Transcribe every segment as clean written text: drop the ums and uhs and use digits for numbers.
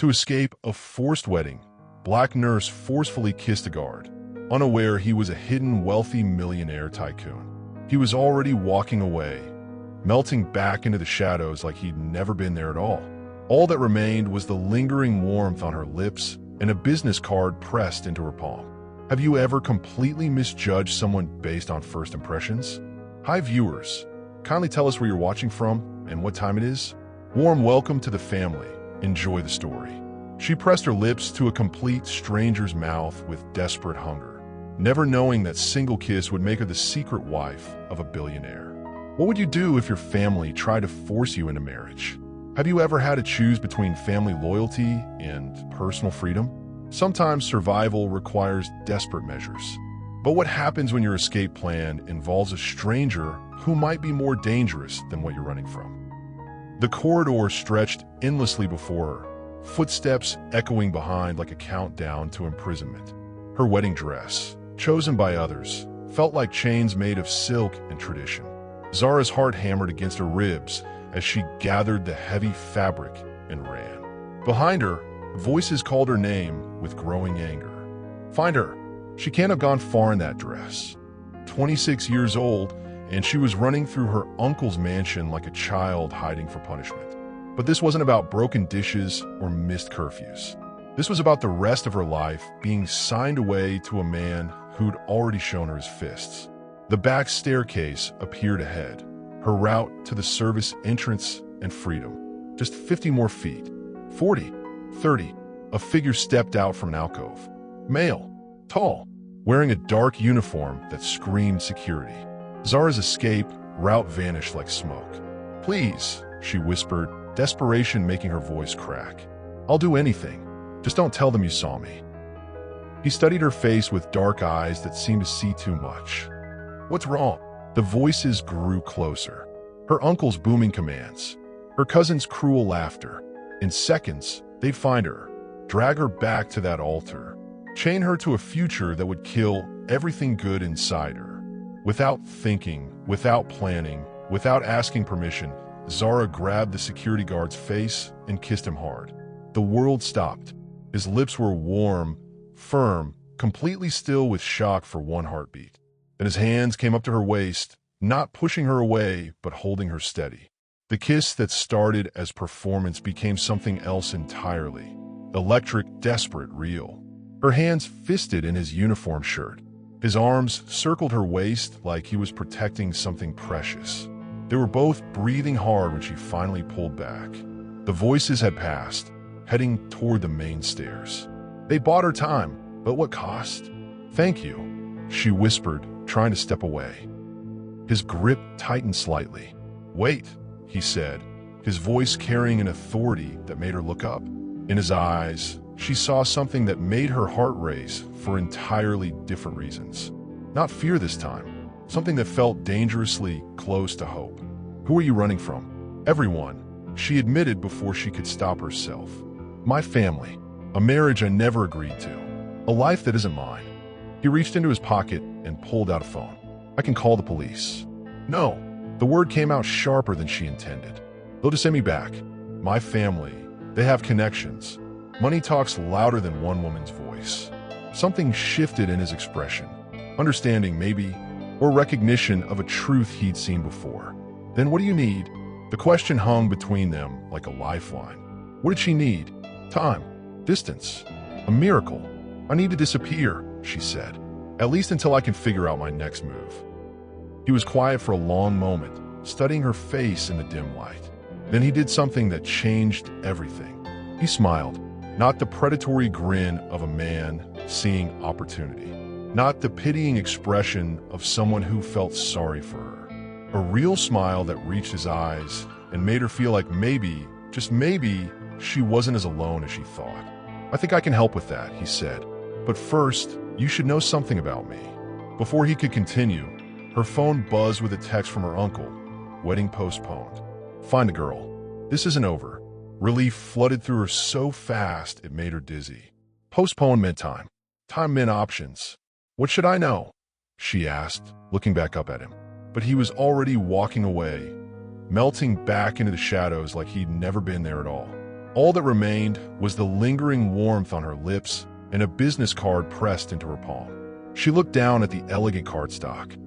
To escape a forced wedding, black nurse forcefully kissed a guard, unaware he was a hidden wealthy millionaire tycoon. He was already walking away, melting back into the shadows like he'd never been there at all. All that remained was the lingering warmth on her lips and a business card pressed into her palm. Have you ever completely misjudged someone based on first impressions? Hi viewers, kindly tell us where you're watching from and what time it is. Warm welcome to the family. Enjoy the story. She pressed her lips to a complete stranger's mouth with desperate hunger, never knowing that single kiss would make her the secret wife of a billionaire. What would you do if your family tried to force you into marriage? Have you ever had to choose between family loyalty and personal freedom? Sometimes survival requires desperate measures. But what happens when your escape plan involves a stranger who might be more dangerous than what you're running from? The corridor stretched endlessly before her, footsteps echoing behind like a countdown to imprisonment. Her wedding dress, chosen by others, felt like chains made of silk and tradition. Zara's heart hammered against her ribs as she gathered the heavy fabric and ran. Behind her, voices called her name with growing anger. Find her. She can't have gone far in that dress. 26 years old, and she was running through her uncle's mansion like a child hiding for punishment. But this wasn't about broken dishes or missed curfews. This was about the rest of her life being signed away to a man who'd already shown her his fists. The back staircase appeared ahead, her route to the service entrance and freedom. Just 50 more feet. 40, 30. A figure stepped out from an alcove. Male, tall, wearing a dark uniform that screamed security. Zara's escape route vanished like smoke. Please, she whispered, desperation making her voice crack. I'll do anything. Just don't tell them you saw me. He studied her face with dark eyes that seemed to see too much. What's wrong? The voices grew closer. Her uncle's booming commands, her cousin's cruel laughter. In seconds, they'd find her, drag her back to that altar, chain her to a future that would kill everything good inside her. Without thinking, without planning, without asking permission, Zara grabbed the security guard's face and kissed him hard. The world stopped. His lips were warm, firm, completely still with shock for one heartbeat. Then his hands came up to her waist, not pushing her away, but holding her steady. The kiss that started as performance became something else entirely. Electric, desperate, real. Her hands fisted in his uniform shirt. His arms circled her waist like he was protecting something precious. They were both breathing hard when she finally pulled back. The voices had passed, heading toward the main stairs. They bought her time, but what cost? Thank you, she whispered, trying to step away. His grip tightened slightly. Wait, he said, his voice carrying an authority that made her look up. In his eyes, she saw something that made her heart race for entirely different reasons. Not fear this time, something that felt dangerously close to hope. Who are you running from? Everyone, she admitted before she could stop herself. My family, a marriage I never agreed to, a life that isn't mine. He reached into his pocket and pulled out a phone. I can call the police. No, the word came out sharper than she intended. They'll just send me back. My family, they have connections. Money talks louder than one woman's voice. Something shifted in his expression. Understanding, maybe, or recognition of a truth he'd seen before. Then what do you need? The question hung between them like a lifeline. What did she need? Time. Distance. A miracle. I need to disappear, she said. At least until I can figure out my next move. He was quiet for a long moment, studying her face in the dim light. Then he did something that changed everything. He smiled. Not the predatory grin of a man seeing opportunity. Not the pitying expression of someone who felt sorry for her. A real smile that reached his eyes and made her feel like maybe, just maybe, she wasn't as alone as she thought. I think I can help with that, he said. But first, you should know something about me. Before he could continue, her phone buzzed with a text from her uncle. Wedding postponed. Find a girl. This isn't over. Relief flooded through her so fast it made her dizzy. Postpone meant time. Time meant options. What should I know? She asked, looking back up at him. But he was already walking away, melting back into the shadows like he'd never been there at all. All that remained was the lingering warmth on her lips and a business card pressed into her palm. She looked down at the elegant cardstock.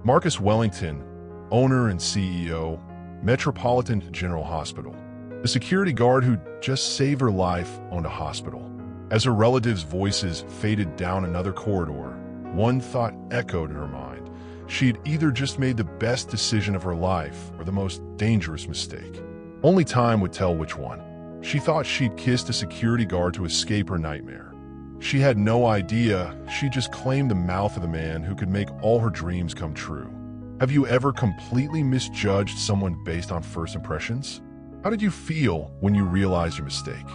Marcus Wellington, owner and CEO, Metropolitan General Hospital. The security guard who just saved her life owned a hospital. As her relatives' voices faded down another corridor, one thought echoed in her mind. She'd either just made the best decision of her life or the most dangerous mistake. Only time would tell which one. She thought she'd kissed a security guard to escape her nightmare. She had no idea she just claimed the mouth of the man who could make all her dreams come true. Have you ever completely misjudged someone based on first impressions? How did you feel when you realized your mistake?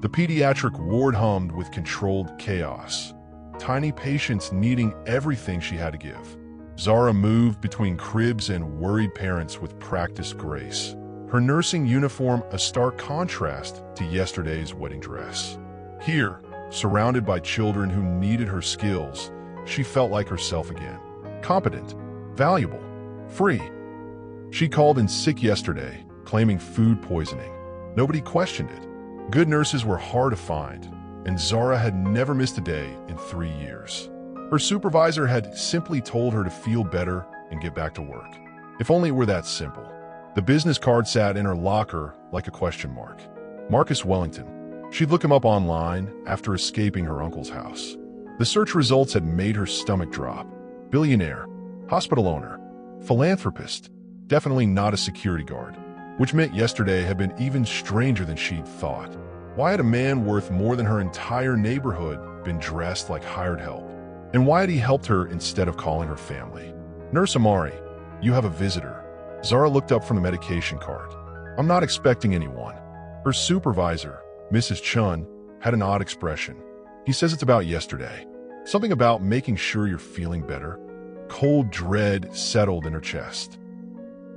The pediatric ward hummed with controlled chaos. Tiny patients needing everything she had to give. Zara moved between cribs and worried parents with practiced grace. Her nursing uniform a stark contrast to yesterday's wedding dress. Here, surrounded by children who needed her skills, she felt like herself again. Competent, valuable, free. She called in sick yesterday, claiming food poisoning. Nobody questioned it. Good nurses were hard to find, and Zara had never missed a day in 3 years. Her supervisor had simply told her to feel better and get back to work. If only it were that simple. The business card sat in her locker like a question mark. Marcus Wellington. She'd look him up online after escaping her uncle's house. The search results had made her stomach drop. Billionaire, hospital owner, philanthropist, definitely not a security guard, which meant yesterday had been even stranger than she'd thought. Why had a man worth more than her entire neighborhood been dressed like hired help? And why had he helped her instead of calling her family? Nurse Amari, you have a visitor. Zara looked up from the medication cart. I'm not expecting anyone. Her supervisor, Mrs. Chun, had an odd expression. He says it's about yesterday. Something about making sure you're feeling better. Cold dread settled in her chest.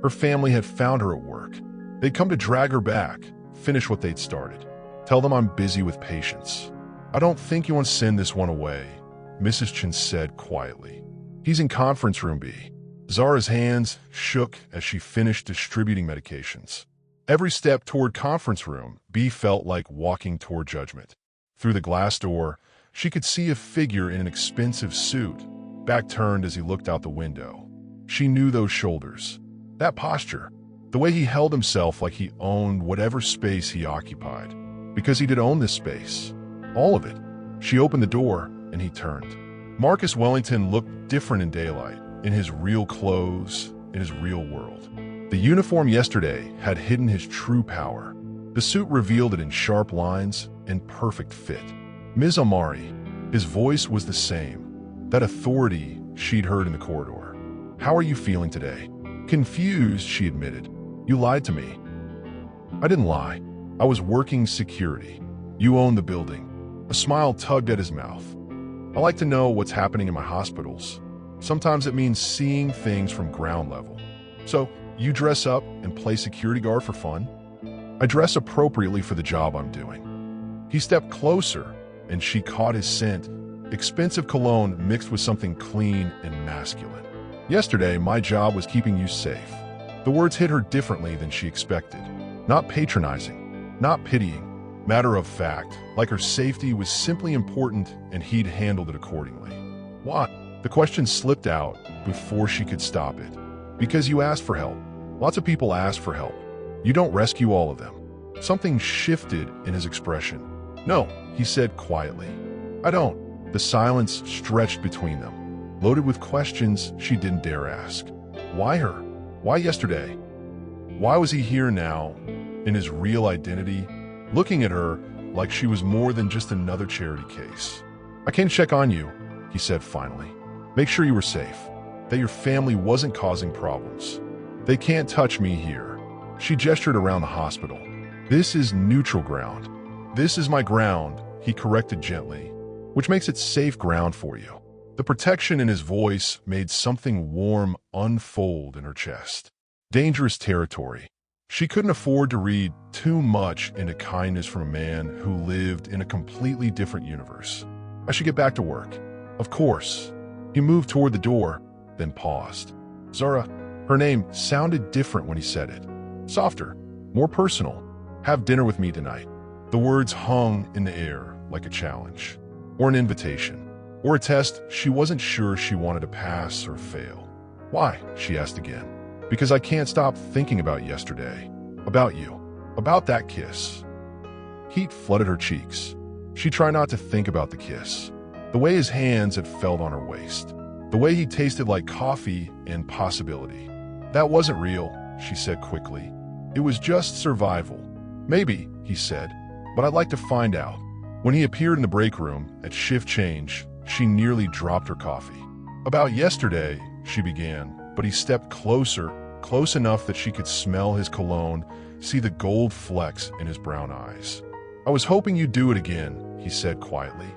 Her family had found her at work. They'd come to drag her back, finish what they'd started. Tell them I'm busy with patients. I don't think you want to send this one away, Mrs. Chen said quietly. He's in conference room B. Zara's hands shook as she finished distributing medications. Every step toward conference room B felt like walking toward judgment. Through the glass door, she could see a figure in an expensive suit, back turned as he looked out the window. She knew those shoulders, that posture, the way he held himself like he owned whatever space he occupied. Because he did own this space. All of it. She opened the door, and he turned. Marcus Wellington looked different in daylight, in his real clothes, in his real world. The uniform yesterday had hidden his true power. The suit revealed it in sharp lines and perfect fit. Ms. Amari, his voice was the same, that authority she'd heard in the corridor. How are you feeling today? Confused, she admitted. You lied to me. I didn't lie. I was working security. You own the building. A smile tugged at his mouth. I like to know what's happening in my hospitals. Sometimes it means seeing things from ground level. So, you dress up and play security guard for fun? I dress appropriately for the job I'm doing. He stepped closer, and she caught his scent, expensive cologne mixed with something clean and masculine. Yesterday, my job was keeping you safe. The words hit her differently than she expected. Not patronizing, not pitying. Matter of fact, like her safety was simply important and he'd handled it accordingly. What? The question slipped out before she could stop it. Because you asked for help. Lots of people ask for help. You don't rescue all of them. Something shifted in his expression. No, he said quietly. I don't. The silence stretched between them, loaded with questions she didn't dare ask. Why her? Why yesterday? Why was he here now, in his real identity, looking at her like she was more than just another charity case? I came to check on you, he said finally. Make sure you were safe, that your family wasn't causing problems. They can't touch me here. She gestured around the hospital. This is neutral ground. This is my ground, he corrected gently, which makes it safe ground for you. The protection in his voice made something warm unfold in her chest. Dangerous territory. She couldn't afford to read too much into kindness from a man who lived in a completely different universe. I should get back to work. Of course. He moved toward the door, then paused. Zara, her name sounded different when he said it. Softer, more personal. Have dinner with me tonight. The words hung in the air like a challenge, or an invitation, or a test she wasn't sure she wanted to pass or fail. Why? She asked again. Because I can't stop thinking about yesterday, about you, about that kiss. Heat flooded her cheeks. She tried not to think about the kiss, the way his hands had felt on her waist, the way he tasted like coffee and possibility. That wasn't real, she said quickly. It was just survival. Maybe, he said, but I'd like to find out. When he appeared in the break room at shift change, she nearly dropped her coffee. About yesterday, she began, but he stepped closer, close enough that she could smell his cologne, see the gold flecks in his brown eyes. I was hoping you'd do it again, he said quietly.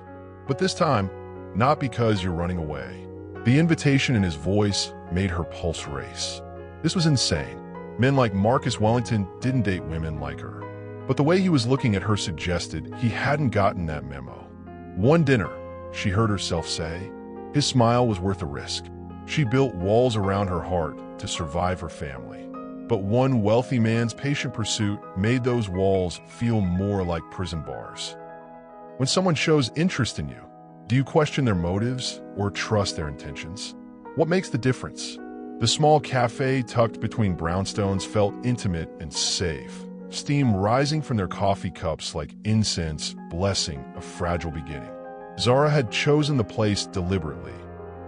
But this time, not because you're running away. The invitation in his voice made her pulse race. This was insane. Men like Marcus Wellington didn't date women like her. But the way he was looking at her suggested he hadn't gotten that memo. One dinner, she heard herself say. His smile was worth a risk. She built walls around her heart to survive her family. But one wealthy man's patient pursuit made those walls feel more like prison bars. When someone shows interest in you, do you question their motives or trust their intentions? What makes the difference? The small cafe tucked between brownstones felt intimate and safe. Steam rising from their coffee cups like incense, blessing a fragile beginning. Zara had chosen the place deliberately.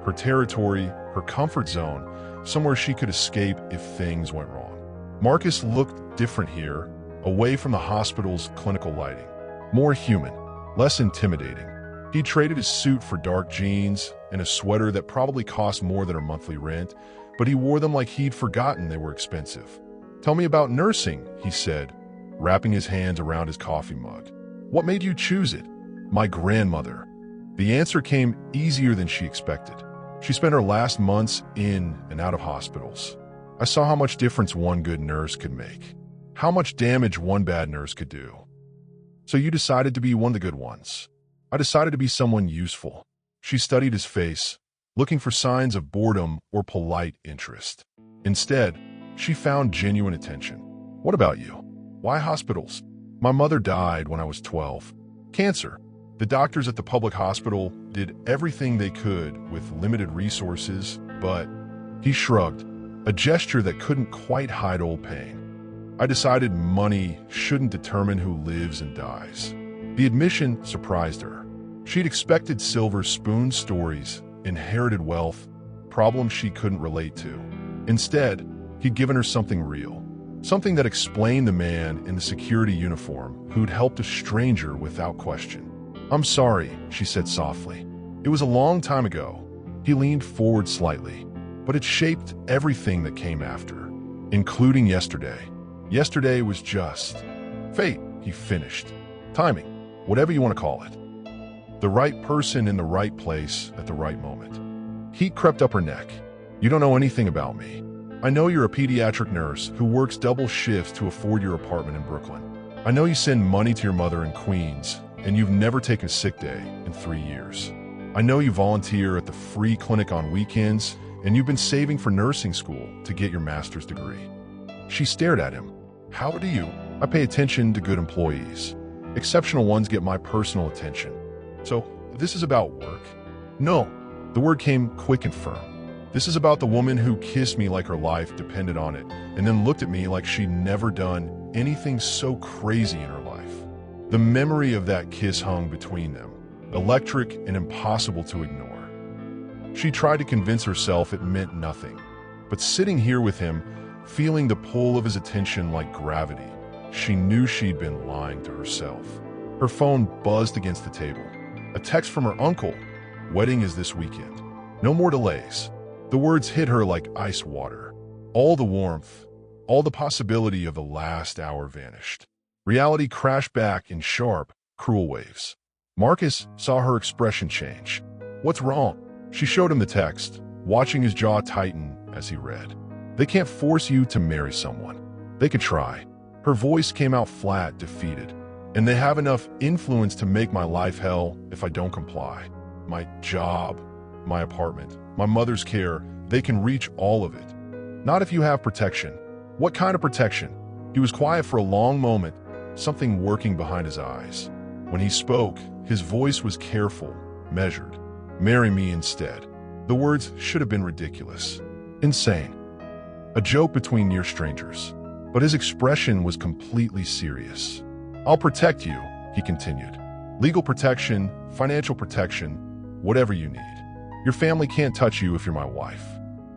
Her territory, her comfort zone, somewhere she could escape if things went wrong. Marcus looked different here, away from the hospital's clinical lighting. More human, less intimidating. He traded his suit for dark jeans and a sweater that probably cost more than her monthly rent, but he wore them like he'd forgotten they were expensive. Tell me about nursing, he said, wrapping his hands around his coffee mug. What made you choose it? My grandmother. The answer came easier than she expected. She spent her last months in and out of hospitals. I saw how much difference one good nurse could make, how much damage one bad nurse could do. So you decided to be one of the good ones. I decided to be someone useful. She studied his face, looking for signs of boredom or polite interest. Instead, she found genuine attention. What about you? Why hospitals? My mother died when I was 12. Cancer. The doctors at the public hospital did everything they could with limited resources, but he shrugged, a gesture that couldn't quite hide old pain. I decided money shouldn't determine who lives and dies. The admission surprised her. She'd expected silver spoon stories, inherited wealth, problems she couldn't relate to. Instead, he'd given her something real, something that explained the man in the security uniform who'd helped a stranger without question. I'm sorry, she said softly. It was a long time ago. He leaned forward slightly, but it shaped everything that came after, including yesterday. Yesterday was just fate, he finished. Timing, whatever you want to call it. The right person in the right place at the right moment. Heat crept up her neck. You don't know anything about me. I know you're a pediatric nurse who works double shifts to afford your apartment in Brooklyn. I know you send money to your mother in Queens, and you've never taken a sick day in 3 years. I know you volunteer at the free clinic on weekends, and you've been saving for nursing school to get your master's degree. She stared at him. How do you? I pay attention to good employees. Exceptional ones get my personal attention. So, this is about work? No. The word came quick and firm. This is about the woman who kissed me like her life depended on it, and then looked at me like she'd never done anything so crazy in her life. The memory of that kiss hung between them, electric and impossible to ignore. She tried to convince herself it meant nothing, but sitting here with him, feeling the pull of his attention like gravity, she knew she'd been lying to herself. Her phone buzzed against the table. A text from her uncle. Wedding is this weekend. No more delays. The words hit her like ice water. All the warmth, all the possibility of the last hour vanished. Reality crashed back in sharp, cruel waves. Marcus saw her expression change. What's wrong? She showed him the text, watching his jaw tighten as he read. They can't force you to marry someone. They could try. Her voice came out flat, defeated. And they have enough influence to make my life hell if I don't comply. My job, my apartment, my mother's care, they can reach all of it. Not if you have protection. What kind of protection? He was quiet for a long moment, something working behind his eyes. When he spoke, his voice was careful, measured. Marry me instead. The words should have been ridiculous. Insane. A joke between near strangers. But his expression was completely serious. I'll protect you, he continued. Legal protection, financial protection, whatever you need. Your family can't touch you if you're my wife.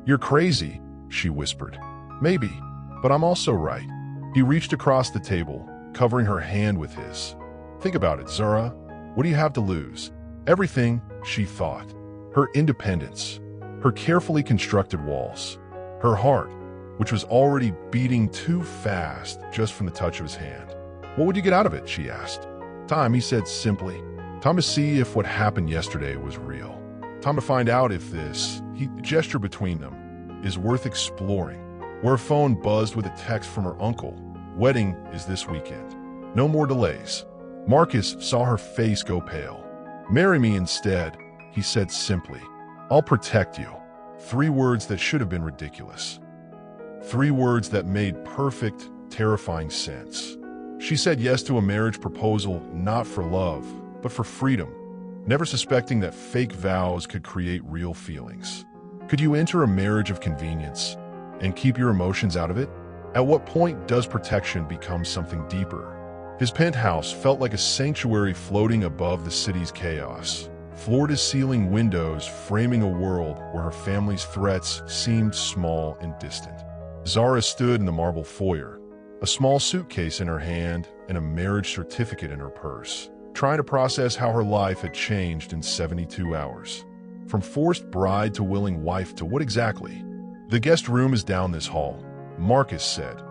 You're crazy, she whispered. Maybe, but I'm also right. He reached across the table, covering her hand with his. Think about it, Zara. What do you have to lose? Everything, she thought. Her independence, her carefully constructed walls, her heart, which was already beating too fast just from the touch of his hand. What would you get out of it, she asked. Time, he said simply. Time to see if what happened yesterday was real. Time to find out if this, he gestured between them, is worth exploring. Where her phone buzzed with a text from her uncle. Wedding is this weekend. No more delays. Marcus saw her face go pale. Marry me instead, he said simply. I'll protect you. 3 words that should have been ridiculous. 3 words that made perfect, terrifying sense. She said yes to a marriage proposal not for love, but for freedom, never suspecting that fake vows could create real feelings. Could you enter a marriage of convenience and keep your emotions out of it? At what point does protection become something deeper? His penthouse felt like a sanctuary floating above the city's chaos. Floor-to-ceiling windows framing a world where her family's threats seemed small and distant. Zara stood in the marble foyer, a small suitcase in her hand and a marriage certificate in her purse, trying to process how her life had changed in 72 hours. From forced bride to willing wife to what exactly? The guest room is down this hall, Marcus said,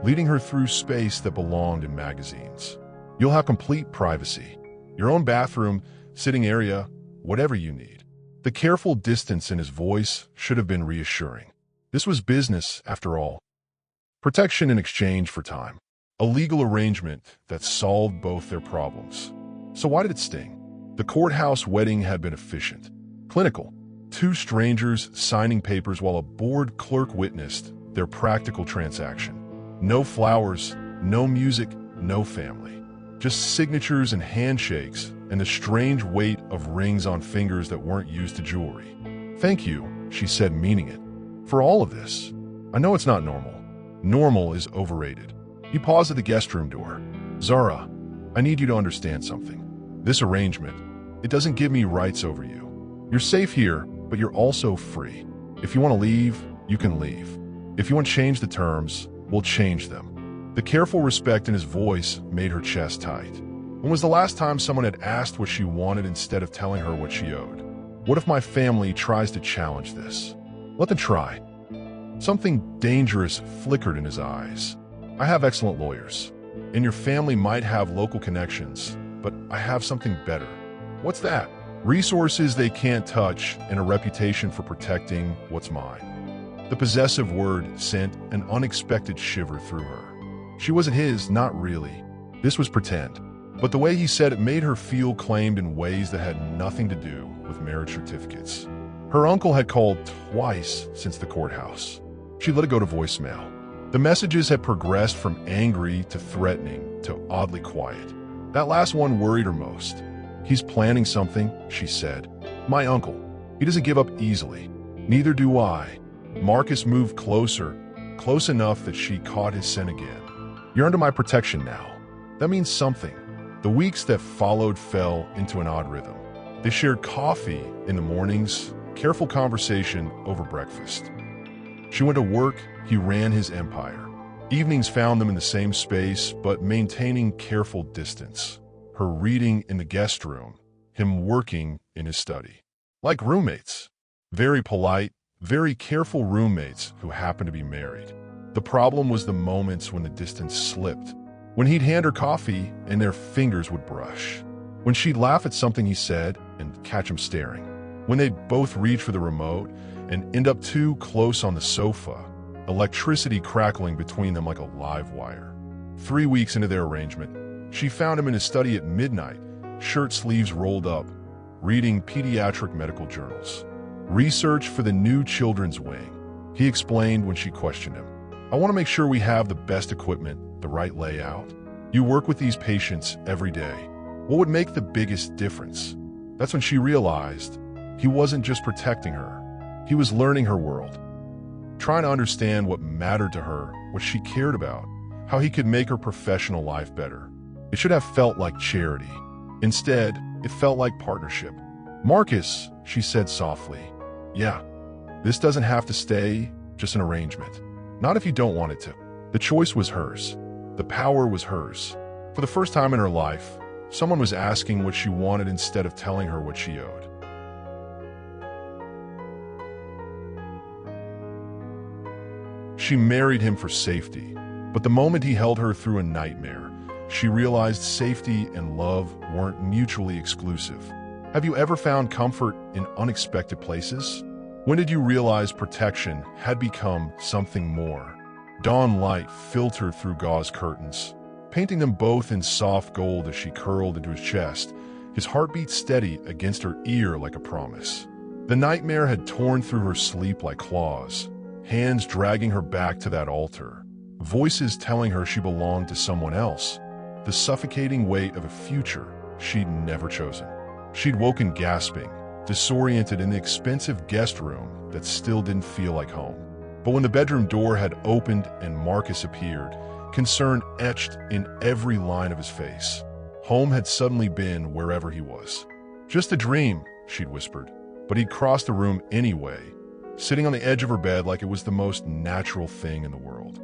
leading her through space that belonged in magazines. You'll have complete privacy. Your own bathroom, sitting area, whatever you need. The careful distance in his voice should have been reassuring. This was business, after all. Protection in exchange for time. A legal arrangement that solved both their problems. So why did it sting? The courthouse wedding had been efficient, clinical. 2 strangers signing papers while a bored clerk witnessed their practical transaction. No flowers, no music, no family. Just signatures and handshakes and the strange weight of rings on fingers that weren't used to jewelry. Thank you, she said, meaning it. For all of this. I know it's not normal. Normal is overrated. He paused at the guest room door. Zara, I need you to understand something. This arrangement, it doesn't give me rights over you. You're safe here, but you're also free. If you want to leave, you can leave. If you want to change the terms, we'll change them. The careful respect in his voice made her chest tight. When was the last time someone had asked what she wanted instead of telling her what she owed? What if my family tries to challenge this? Let them try. Something dangerous flickered in his eyes. I have excellent lawyers, and your family might have local connections, but I have something better. What's that? Resources they can't touch and a reputation for protecting what's mine. The possessive word sent an unexpected shiver through her. She wasn't his, not really. This was pretend. But the way he said it made her feel claimed in ways that had nothing to do with marriage certificates. Her uncle had called twice since the courthouse. She let it go to voicemail. The messages had progressed from angry to threatening to oddly quiet. That last one worried her most. He's planning something, she said. My uncle. He doesn't give up easily. Neither do I. Marcus moved closer, close enough that she caught his scent again. You're under my protection now. That means something. The weeks that followed fell into an odd rhythm. They shared coffee in the mornings, careful conversation over breakfast. She went to work, he ran his empire. Evenings found them in the same space, but maintaining careful distance. Her reading in the guest room, him working in his study. Like roommates. Very polite, very careful roommates who happened to be married. The problem was the moments when the distance slipped. When he'd hand her coffee and their fingers would brush. When she'd laugh at something he said and catch him staring. When they'd both reach for the remote and end up too close on the sofa, electricity crackling between them like a live wire. 3 weeks into their arrangement, she found him in his study at midnight, shirt sleeves rolled up, reading pediatric medical journals. Research for the new children's wing, he explained when she questioned him. I want to make sure we have the best equipment, the right layout. You work with these patients every day. What would make the biggest difference? That's when she realized he wasn't just protecting her. He was learning her world, trying to understand what mattered to her, what she cared about, how he could make her professional life better. It should have felt like charity. Instead, it felt like partnership. "Marcus," she said softly. "Yeah, this doesn't have to stay just an arrangement. Not if you don't want it to." The choice was hers. The power was hers. For the first time in her life, someone was asking what she wanted instead of telling her what she owed. She married him for safety, but the moment he held her through a nightmare, she realized safety and love weren't mutually exclusive. Have you ever found comfort in unexpected places? When did you realize protection had become something more? Dawn light filtered through gauze curtains, painting them both in soft gold as she curled into his chest, his heartbeat steady against her ear like a promise. The nightmare had torn through her sleep like claws, hands dragging her back to that altar, voices telling her she belonged to someone else, the suffocating weight of a future she'd never chosen. She'd woken gasping, disoriented in the expensive guest room that still didn't feel like home. But when the bedroom door had opened and Marcus appeared, concern etched in every line of his face. Home had suddenly been wherever he was. "Just a dream," she'd whispered, but he'd crossed the room anyway, sitting on the edge of her bed like it was the most natural thing in the world.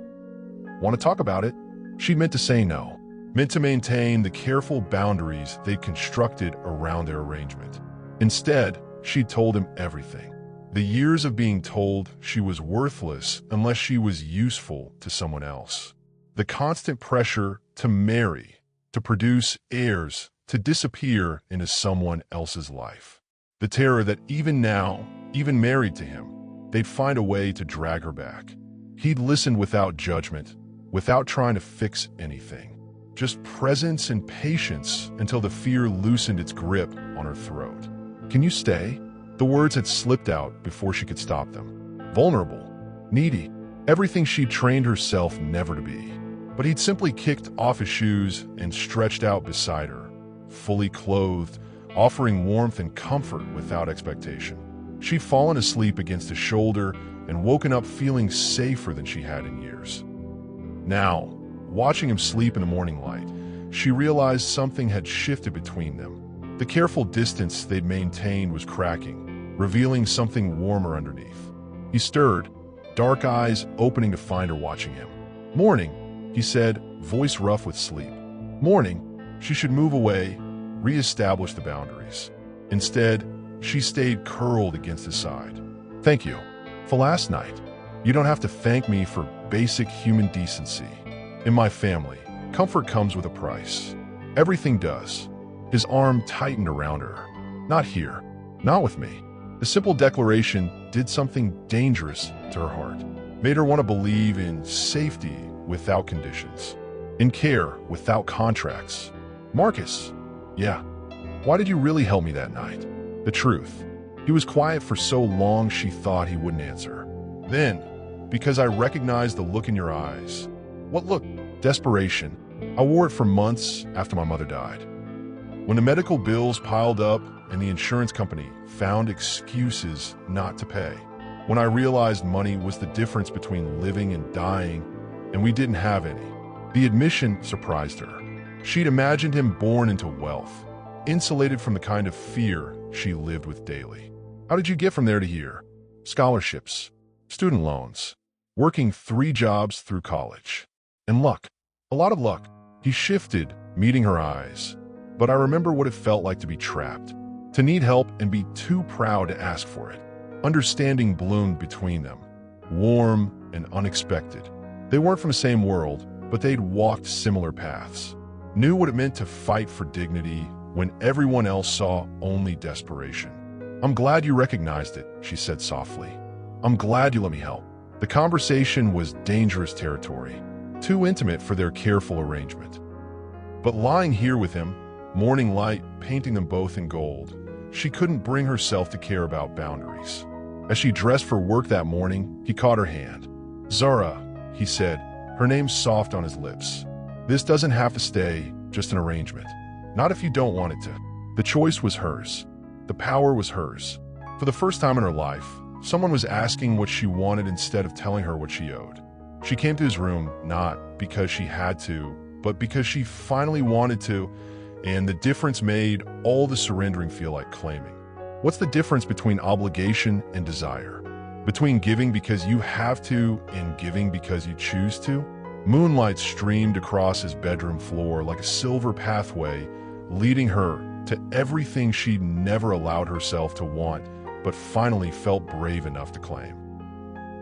"Want to talk about it?" She meant to say no, meant to maintain the careful boundaries they'd constructed around their arrangement. Instead, she'd told him everything. The years of being told she was worthless unless she was useful to someone else. The constant pressure to marry, to produce heirs, to disappear into someone else's life. The terror that even now, even married to him, they'd find a way to drag her back. He'd listened without judgment, without trying to fix anything. Just presence and patience until the fear loosened its grip on her throat. "Can you stay?" The words had slipped out before she could stop them. Vulnerable, needy, everything she'd trained herself never to be. But he'd simply kicked off his shoes and stretched out beside her, fully clothed, offering warmth and comfort without expectation. She'd fallen asleep against his shoulder and woken up feeling safer than she had in years. Now, watching him sleep in the morning light, she realized something had shifted between them. The careful distance they'd maintained was cracking, revealing something warmer underneath. He stirred, dark eyes opening to find her watching him. "Morning," he said, voice rough with sleep. "Morning." She should move away, re-establish the boundaries. Instead, she stayed curled against his side. "Thank you for last night. You don't have to thank me for basic human decency. In my family, comfort comes with a price. Everything does." His arm tightened around her. "Not here. Not with me." The simple declaration did something dangerous to her heart. Made her want to believe in safety without conditions, in care without contracts. "Marcus." "Yeah. Why did you really help me that night?" The truth. He was quiet for so long she thought he wouldn't answer. "Then, because I recognized the look in your eyes." "What look?" "Desperation. I wore it for months after my mother died. When the medical bills piled up and the insurance company found excuses not to pay. When I realized money was the difference between living and dying, and we didn't have any." The admission surprised her. She'd imagined him born into wealth, insulated from the kind of fear she lived with daily. "How did you get from there to here?" "Scholarships, student loans, working 3 jobs through college. And luck. A lot of luck." He shifted, meeting her eyes. "But I remember what it felt like to be trapped, to need help and be too proud to ask for it." Understanding bloomed between them, warm and unexpected. They weren't from the same world, but they'd walked similar paths. Knew what it meant to fight for dignity when everyone else saw only desperation. "I'm glad you recognized it," she said softly. "I'm glad you let me help." The conversation was dangerous territory, too intimate for their careful arrangement. But lying here with him, morning light painting them both in gold, she couldn't bring herself to care about boundaries. As she dressed for work that morning, he caught her hand. "Zara," he said, her name soft on his lips. This doesn't have to stay just an arrangement. Not if you don't want it to. The choice was hers. The power was hers. For the first time in her life, someone was asking what she wanted instead of telling her what she owed. She came to his room not because she had to, but because she finally wanted to, and the difference made all the surrendering feel like claiming. What's the difference between obligation and desire? Between giving because you have to and giving because you choose to? Moonlight streamed across his bedroom floor like a silver pathway, leading her to everything she'd never allowed herself to want, but finally felt brave enough to claim.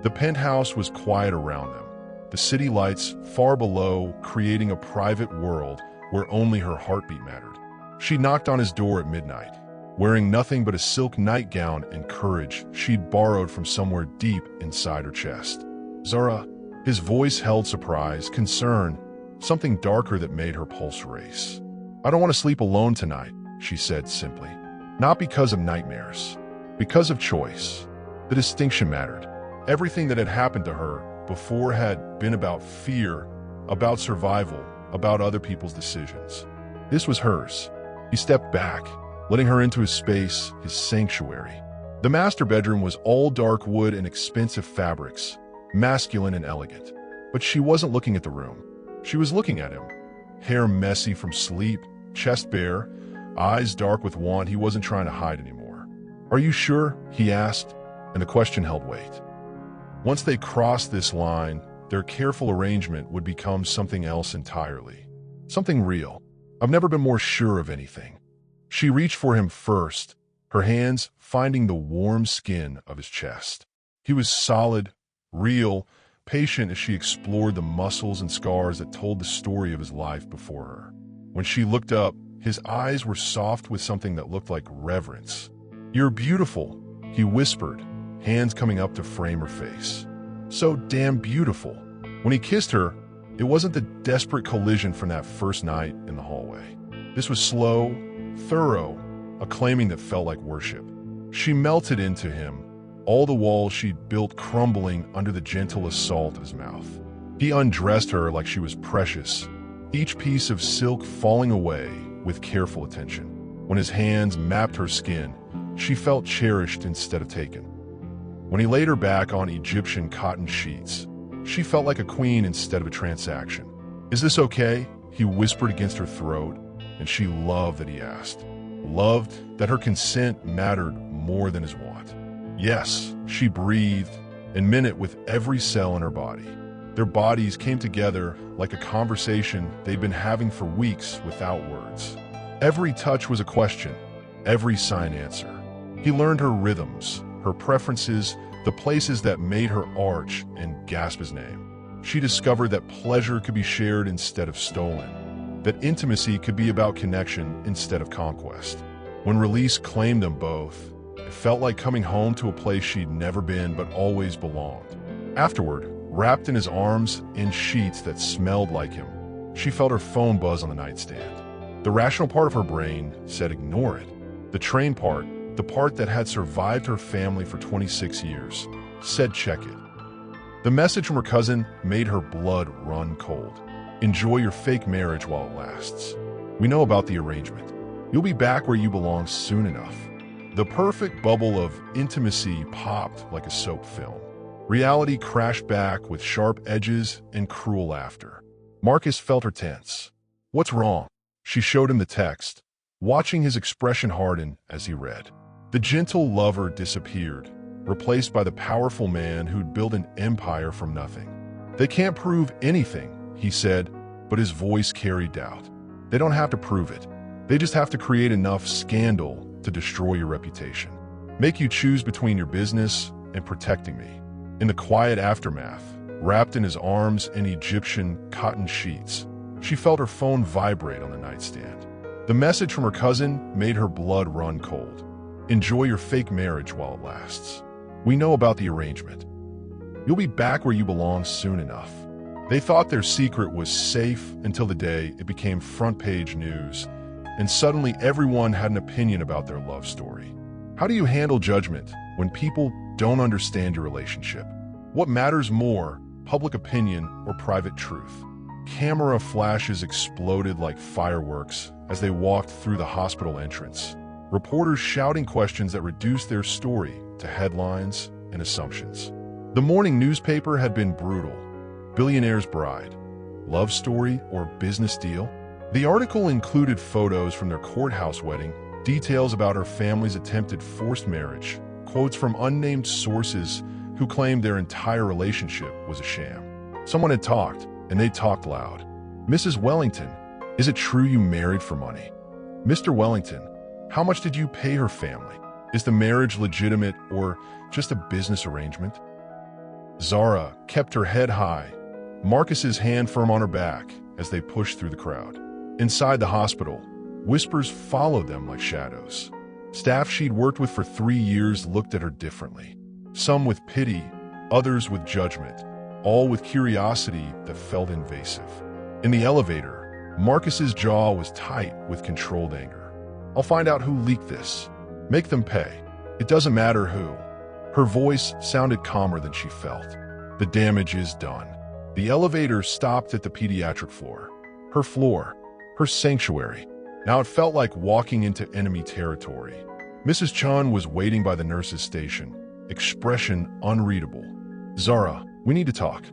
The penthouse was quiet around them, the city lights far below creating a private world where only her heartbeat mattered. She knocked on his door at midnight, wearing nothing but a silk nightgown and courage she'd borrowed from somewhere deep inside her chest. "Zara," his voice held surprise, concern, something darker that made her pulse race. "I don't want to sleep alone tonight," she said simply. Not because of nightmares, because of choice. The distinction mattered. Everything that had happened to her before had been about fear, about survival, about other people's decisions. This was hers. He stepped back, letting her into his space, his sanctuary. The master bedroom was all dark wood and expensive fabrics, masculine and elegant. But she wasn't looking at the room. She was looking at him. Hair messy from sleep, chest bare, eyes dark with want he wasn't trying to hide anymore. "Are you sure?" he asked, and the question held weight. Once they crossed this line, their careful arrangement would become something else entirely. Something real. "I've never been more sure of anything." She reached for him first, her hands finding the warm skin of his chest. He was solid, real, patient as she explored the muscles and scars that told the story of his life before her. When she looked up, his eyes were soft with something that looked like reverence. "You're beautiful," he whispered, hands coming up to frame her face. So damn beautiful. When he kissed her, it wasn't the desperate collision from that first night in the hallway. This was slow, thorough, a claiming that felt like worship. She melted into him, all the walls she'd built crumbling under the gentle assault of his mouth. He undressed her like she was precious, each piece of silk falling away with careful attention. When his hands mapped her skin, she felt cherished instead of taken. When he laid her back on Egyptian cotton sheets, she felt like a queen instead of a transaction. "Is this okay?" he whispered against her throat, and she loved that he asked. Loved that her consent mattered more than his want. "Yes," she breathed and meant it with every cell in her body. Their bodies came together like a conversation they'd been having for weeks without words. Every touch was a question, every sign answer. He learned her rhythms, her preferences, the places that made her arch and gasp his name. She discovered that pleasure could be shared instead of stolen, that intimacy could be about connection instead of conquest. When release claimed them both, it felt like coming home to a place she'd never been but always belonged. Afterward, wrapped in his arms in sheets that smelled like him, she felt her phone buzz on the nightstand. The rational part of her brain said ignore it. The trained part, the part that had survived her family for 26 years, said check it. The message from her cousin made her blood run cold. "Enjoy your fake marriage while it lasts. We know about the arrangement. You'll be back where you belong soon enough." The perfect bubble of intimacy popped like a soap film. Reality crashed back with sharp edges and cruel laughter. Marcus felt her tense. "What's wrong?" She showed him the text, watching his expression harden as he read. The gentle lover disappeared, replaced by the powerful man who'd built an empire from nothing. "They can't prove anything," he said, but his voice carried doubt. "They don't have to prove it. They just have to create enough scandal to destroy your reputation. Make you choose between your business and protecting me." In the quiet aftermath, wrapped in his arms in Egyptian cotton sheets, she felt her phone vibrate on the nightstand. The message from her cousin made her blood run cold. "Enjoy your fake marriage while it lasts. We know about the arrangement. You'll be back where you belong soon enough." They thought their secret was safe until the day it became front-page news, and suddenly everyone had an opinion about their love story. How do you handle judgment when people don't understand your relationship? What matters more, public opinion or private truth? Camera flashes exploded like fireworks as they walked through the hospital entrance, reporters shouting questions that reduced their story to headlines and assumptions. The morning newspaper had been brutal. Billionaire's bride. Love story or business deal? The article included photos from their courthouse wedding, details about her family's attempted forced marriage, quotes from unnamed sources who claimed their entire relationship was a sham. Someone had talked, and they talked loud. Mrs. Wellington, is it true you married for money? Mr. Wellington, how much did you pay her family? Is the marriage legitimate or just a business arrangement? Zara kept her head high, Marcus's hand firm on her back as they pushed through the crowd. Inside the hospital, whispers followed them like shadows. Staff she'd worked with for 3 years looked at her differently. Some with pity, others with judgment, all with curiosity that felt invasive. In the elevator, Marcus's jaw was tight with controlled anger. I'll find out who leaked this. Make them pay. It doesn't matter who. Her voice sounded calmer than she felt. The damage is done. The elevator stopped at the pediatric floor. Her sanctuary. Now it felt like walking into enemy territory. Mrs. Chun was waiting by the nurse's station, expression unreadable. Zara, we need to talk.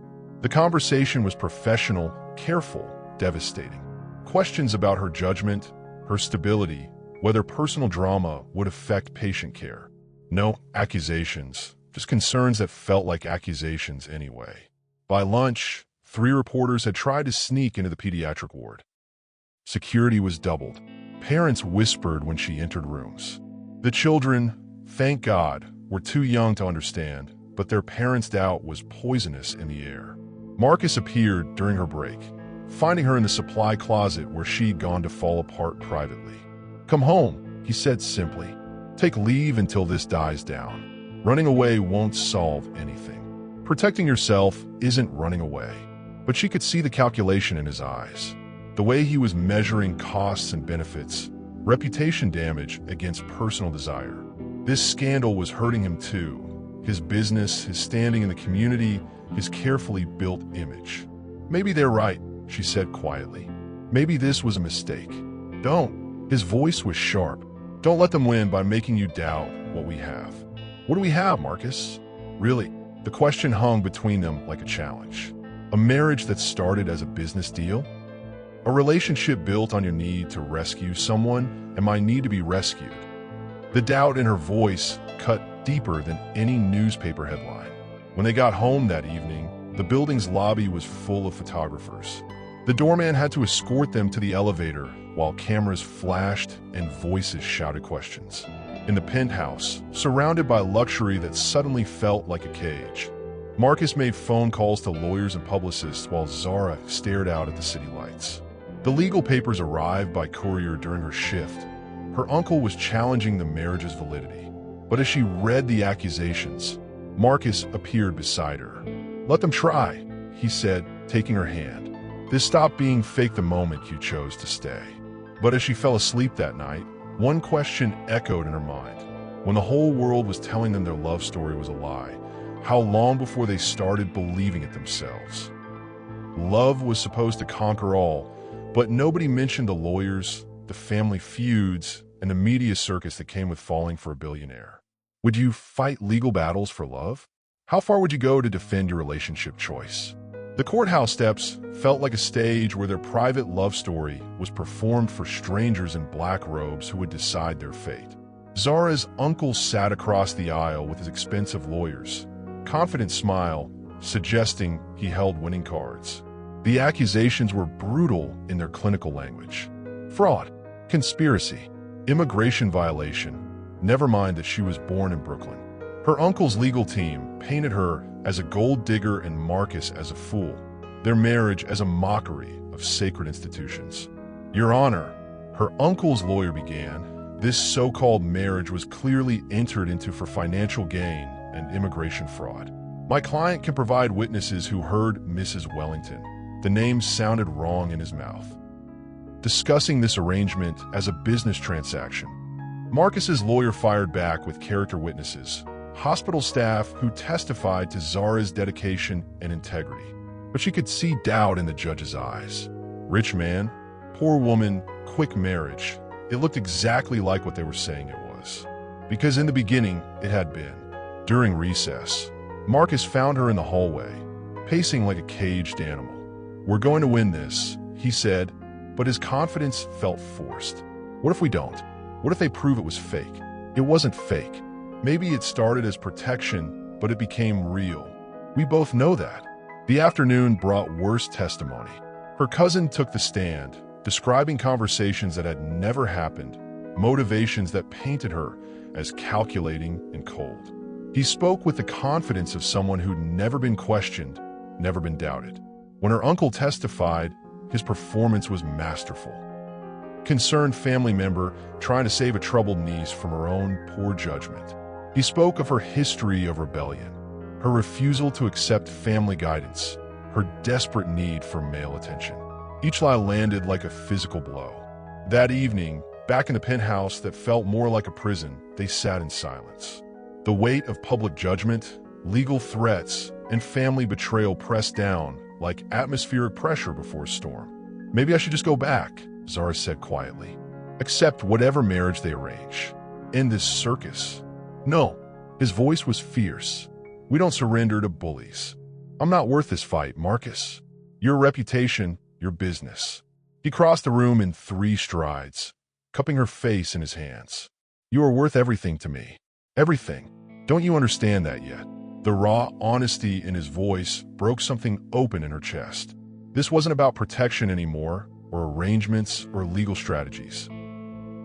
The conversation was professional, careful, devastating. Questions about her judgment, her stability, whether personal drama would affect patient care. No accusations, just concerns that felt like accusations anyway. By lunch, 3 reporters had tried to sneak into the pediatric ward. Security was doubled. Parents whispered when she entered rooms. The children, thank God, were too young to understand, but their parents' doubt was poisonous in the air. Marcus appeared during her break, finding her in the supply closet where she'd gone to fall apart privately. Come home, he said simply. Take leave until this dies down. Running away won't solve anything. Protecting yourself isn't running away. But she could see the calculation in his eyes. The way he was measuring costs and benefits, reputation damage against personal desire. This scandal was hurting him too. His business, his standing in the community, his carefully built image. Maybe they're right, she said quietly. Maybe this was a mistake. Don't. His voice was sharp. Don't let them win by making you doubt what we have. What do we have, Marcus? Really? The question hung between them like a challenge. A marriage that started as a business deal? A relationship built on your need to rescue someone and my need to be rescued. The doubt in her voice cut deeper than any newspaper headline. When they got home that evening, the building's lobby was full of photographers. The doorman had to escort them to the elevator while cameras flashed and voices shouted questions. In the penthouse, surrounded by luxury that suddenly felt like a cage, Marcus made phone calls to lawyers and publicists while Zara stared out at the city lights. The legal papers arrived by courier during her shift. Her uncle was challenging the marriage's validity. But as she read the accusations, Marcus appeared beside her. Let them try, he said, taking her hand. This stopped being fake the moment you chose to stay. But as she fell asleep that night, one question echoed in her mind. When the whole world was telling them their love story was a lie, how long before they started believing it themselves? Love was supposed to conquer all, but nobody mentioned the lawyers, the family feuds, and the media circus that came with falling for a billionaire. Would you fight legal battles for love? How far would you go to defend your relationship choice? The courthouse steps felt like a stage where their private love story was performed for strangers in black robes who would decide their fate. Zara's uncle sat across the aisle with his expensive lawyers, confident smile suggesting he held winning cards. The accusations were brutal in their clinical language. Fraud, conspiracy, immigration violation, never mind that she was born in Brooklyn. Her uncle's legal team painted her as a gold digger and Marcus as a fool, their marriage as a mockery of sacred institutions. Your Honor, her uncle's lawyer began, this so-called marriage was clearly entered into for financial gain and immigration fraud. My client can provide witnesses who heard Mrs. Wellington. The name sounded wrong in his mouth. Discussing this arrangement as a business transaction, Marcus's lawyer fired back with character witnesses, hospital staff who testified to Zara's dedication and integrity. but she could see doubt in the judge's eyes. Rich man, poor woman, quick marriage. It looked exactly like what they were saying it was. Because in the beginning, it had been. During recess, Marcus found her in the hallway, pacing like a caged animal. "We're going to win this," he said, but his confidence felt forced. "What if we don't? What if they prove it was fake?" It wasn't fake. Maybe it started as protection, but it became real. We both know that. The afternoon brought worse testimony. Her cousin took the stand, describing conversations that had never happened, motivations that painted her as calculating and cold. He spoke with the confidence of someone who'd never been questioned, never been doubted. When her uncle testified, his performance was masterful. Concerned family member trying to save a troubled niece from her own poor judgment. He spoke of her history of rebellion, her refusal to accept family guidance, her desperate need for male attention. Each lie landed like a physical blow. That evening, back in the penthouse that felt more like a prison, they sat in silence. The weight of public judgment, legal threats, and family betrayal pressed down like atmospheric pressure before a storm. "Maybe I should just go back," Zara said quietly. "Accept whatever marriage they arrange. End this circus." "No." His voice was fierce. "We don't surrender to bullies. I'm not worth this fight, Marcus. Your reputation, your business." He crossed the room in 3 strides, cupping her face in his hands. "You are worth everything to me. Everything. Don't you understand that yet?" The raw honesty in his voice broke something open in her chest. This wasn't about protection anymore, or arrangements, or legal strategies.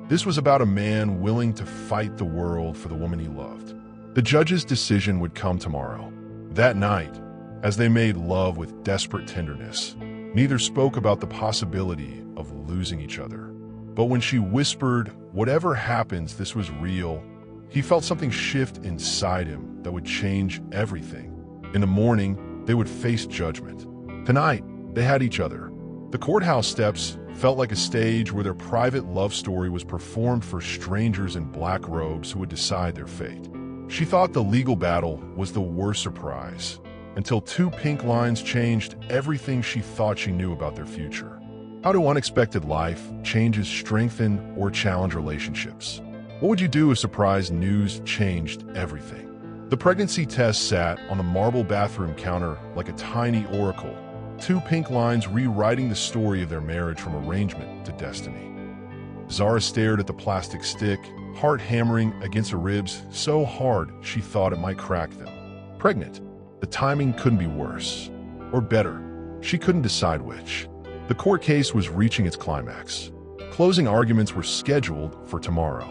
This was about a man willing to fight the world for the woman he loved. The judge's decision would come tomorrow. That night, as they made love with desperate tenderness, neither spoke about the possibility of losing each other. But when she whispered, "Whatever happens, this was real," he felt something shift inside him that would change everything. In the morning, they would face judgment. Tonight, they had each other. The courthouse steps felt like a stage where their private love story was performed for strangers in black robes who would decide their fate. She thought the legal battle was the worst surprise, until 2 pink lines changed everything she thought she knew about their future. How do unexpected life changes strengthen or challenge relationships? What would you do if surprise news changed everything? The pregnancy test sat on the marble bathroom counter like a tiny oracle, 2 pink lines rewriting the story of their marriage from arrangement to destiny. Zara stared at the plastic stick, heart hammering against her ribs so hard she thought it might crack them. Pregnant. The timing couldn't be worse. Or better. She couldn't decide which. The court case was reaching its climax. Closing arguments were scheduled for tomorrow.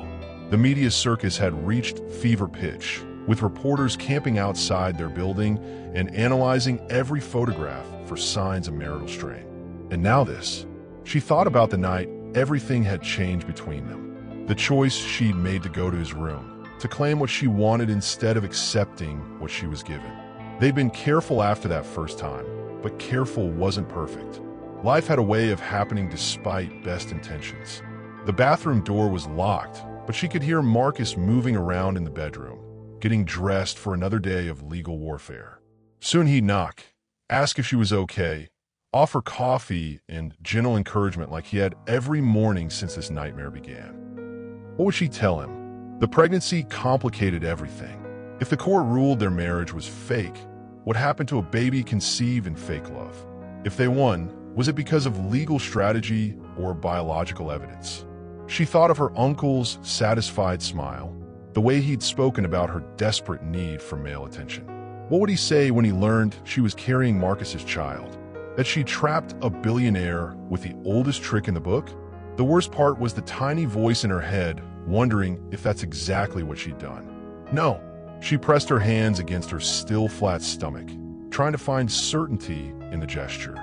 The media circus had reached fever pitch, with reporters camping outside their building and analyzing every photograph for signs of marital strain. And now this. She thought about the night everything had changed between them. The choice she'd made to go to his room, to claim what she wanted instead of accepting what she was given. They'd been careful after that first time, but careful wasn't perfect. Life had a way of happening despite best intentions. The bathroom door was locked, but she could hear Marcus moving around in the bedroom, getting dressed for another day of legal warfare. Soon he'd knock, ask if she was okay, offer coffee and gentle encouragement like he had every morning since this nightmare began. What would she tell him? The pregnancy complicated everything. If the court ruled their marriage was fake, what happened to a baby conceived in fake love? If they won, was it because of legal strategy or biological evidence? She thought of her uncle's satisfied smile, the way he'd spoken about her desperate need for male attention. What would he say when he learned she was carrying Marcus's child? That she trapped a billionaire with the oldest trick in the book? The worst part was the tiny voice in her head wondering if that's exactly what she'd done. No. She pressed her hands against her still flat stomach, trying to find certainty in the gesture.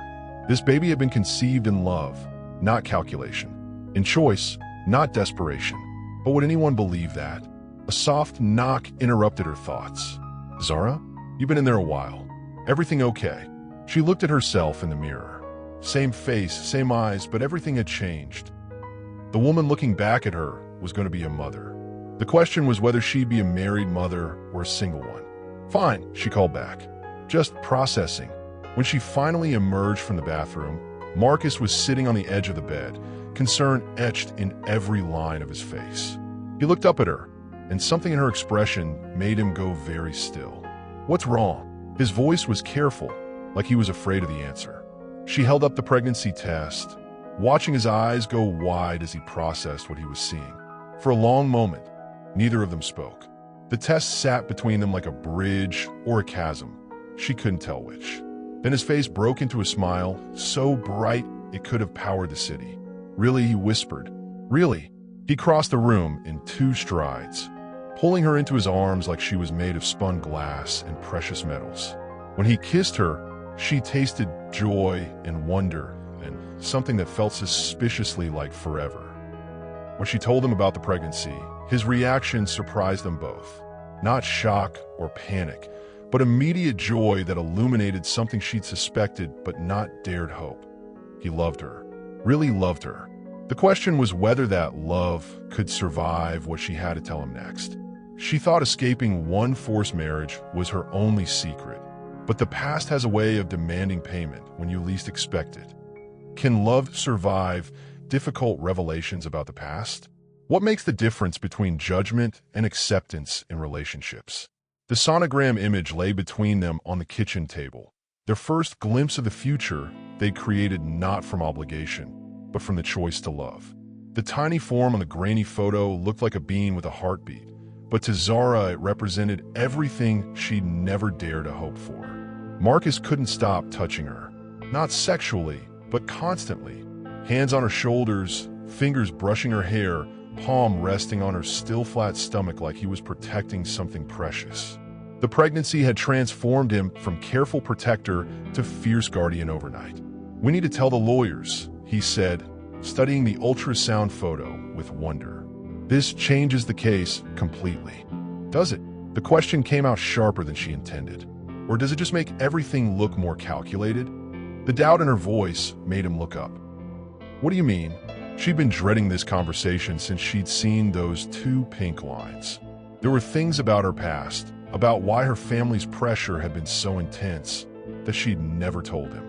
This baby had been conceived in love, not calculation. In choice, not desperation. But would anyone believe that? A soft knock interrupted her thoughts. "Zara? You've been in there a while. Everything okay?" She looked at herself in the mirror. Same face, same eyes, but everything had changed. The woman looking back at her was going to be a mother. The question was whether she'd be a married mother or a single one. "Fine," she called back. "Just processing." When she finally emerged from the bathroom, Marcus was sitting on the edge of the bed, concern etched in every line of his face. He looked up at her, and something in her expression made him go very still. "What's wrong?" His voice was careful, like he was afraid of the answer. She held up the pregnancy test, watching his eyes go wide as he processed what he was seeing. For a long moment, neither of them spoke. The test sat between them like a bridge or a chasm. She couldn't tell which. Then his face broke into a smile, so bright it could have powered the city. "Really?" he whispered. "Really?" He crossed the room in 2 strides, pulling her into his arms like she was made of spun glass and precious metals. When he kissed her, she tasted joy and wonder and something that felt suspiciously like forever. When she told him about the pregnancy, his reaction surprised them both. Not shock or panic, but immediate joy that illuminated something she'd suspected but not dared hope. He loved her, really loved her. The question was whether that love could survive what she had to tell him next. She thought escaping one forced marriage was her only secret, but the past has a way of demanding payment when you least expect it. Can love survive difficult revelations about the past? What makes the difference between judgment and acceptance in relationships? The sonogram image lay between them on the kitchen table, their first glimpse of the future they'd created not from obligation, but from the choice to love. The tiny form on the grainy photo looked like a being with a heartbeat, but to Zara it represented everything she'd never dared to hope for. Marcus couldn't stop touching her, not sexually, but constantly. Hands on her shoulders, fingers brushing her hair, palm resting on her still flat stomach like he was protecting something precious. The pregnancy had transformed him from careful protector to fierce guardian overnight. "We need to tell the lawyers," he said, studying the ultrasound photo with wonder. "This changes the case completely." "Does it?" The question came out sharper than she intended. "Or does it just make everything look more calculated?" The doubt in her voice made him look up. "What do you mean?" She'd been dreading this conversation since she'd seen those 2 pink lines. There were things about her past, about why her family's pressure had been so intense, that she'd never told him.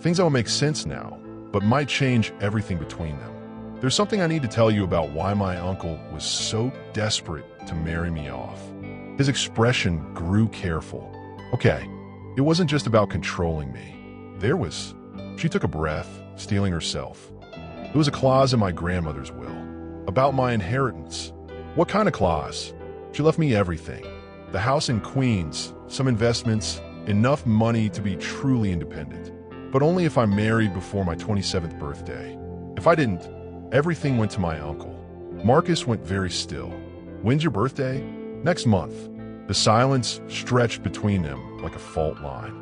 Things that will make sense now, but might change everything between them. "There's something I need to tell you about why my uncle was so desperate to marry me off." His expression grew careful. "Okay, it wasn't just about controlling me. There was..." She took a breath, steeling herself. "There was a clause in my grandmother's will, about my inheritance." "What kind of clause?" "She left me everything. The house in Queens, some investments, enough money to be truly independent. But only if I married before my 27th birthday. If I didn't, everything went to my uncle." Marcus went very still. "When's your birthday?" "Next month." The silence stretched between them like a fault line.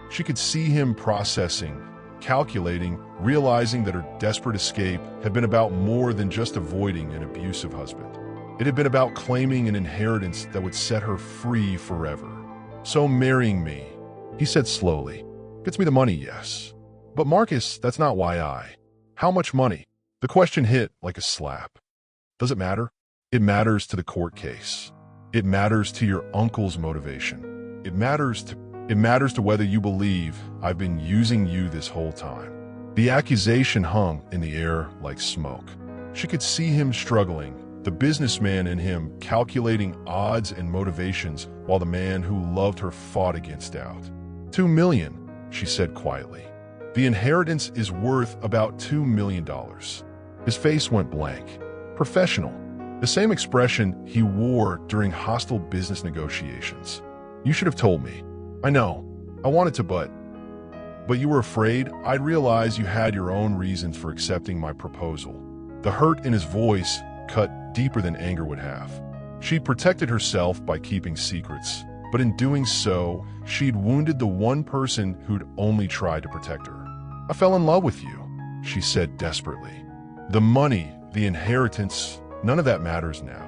She could see him processing, calculating, realizing that her desperate escape had been about more than just avoiding an abusive husband. It had been about claiming an inheritance that would set her free forever. "So marrying me," he said slowly, "gets me the money, yes. But Marcus, that's not why I..." "How much money?" The question hit like a slap. "Does it matter?" "It matters to the court case. It matters to your uncle's motivation. It matters to whether you believe I've been using you this whole time." The accusation hung in the air like smoke. She could see him struggling, the businessman in him calculating odds and motivations while the man who loved her fought against doubt. $2 million, she said quietly. "The inheritance is worth about $2 million. His face went blank. Professional. The same expression he wore during hostile business negotiations. "You should have told me." "I know. I wanted to, but you were afraid I'd realize you had your own reasons for accepting my proposal." The hurt in his voice cut deeper than anger would have. She'd protected herself by keeping secrets, but in doing so, she'd wounded the one person who'd only tried to protect her. "I fell in love with you," she said desperately. "The money, the inheritance, none of that matters now."